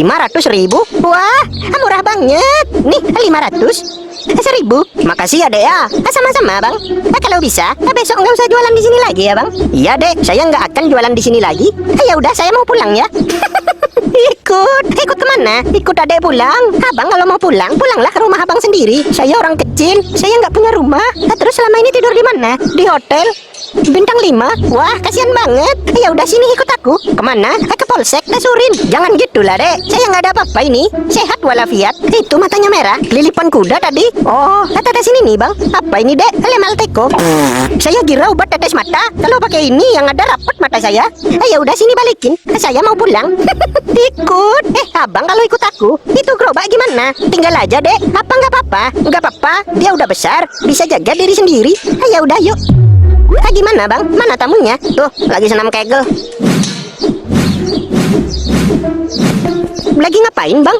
500.000? Wah, murah banget. Nih, 500. 1.000. Makasih ya, Dek ya. Sama-sama, Bang. Kalau bisa, besok nggak usah jualan di sini lagi ya, Bang. Iya, Dek. Saya nggak akan jualan di sini lagi. Ya udah, saya mau pulang ya. Ikut kemana? Ikut adek pulang. Abang kalau mau pulang, pulanglah ke rumah abang sendiri. Saya orang kecil, saya nggak punya rumah. Terus selama ini tidur di mana? Di hotel bintang 5. Wah, kasihan banget. Ya udah, sini ikut aku. Kemana? Ke polsek, Surin. Jangan gitulah, Dek. Saya nggak ada apa-apa ini. Sehat walafiat. Itu matanya merah, kelilipan kuda tadi. Oh, tetes ini nih, Bang. Apa ini, Dek? Lemal teko. Saya kira obat tetes mata. Kalau pakai ini yang ada rapat mata saya. Ya udah, sini balikin. Saya mau pulang. Ikut. Abang kalau ikut aku, itu gerobak gimana? Tinggal aja, Dek. Apa nggak apa-apa? Nggak apa-apa. Dia udah besar, bisa jaga diri sendiri. Ya udah, yuk. Gimana, Bang? Mana tamunya? Tuh, lagi senam kegel. Lagi ngapain, Bang?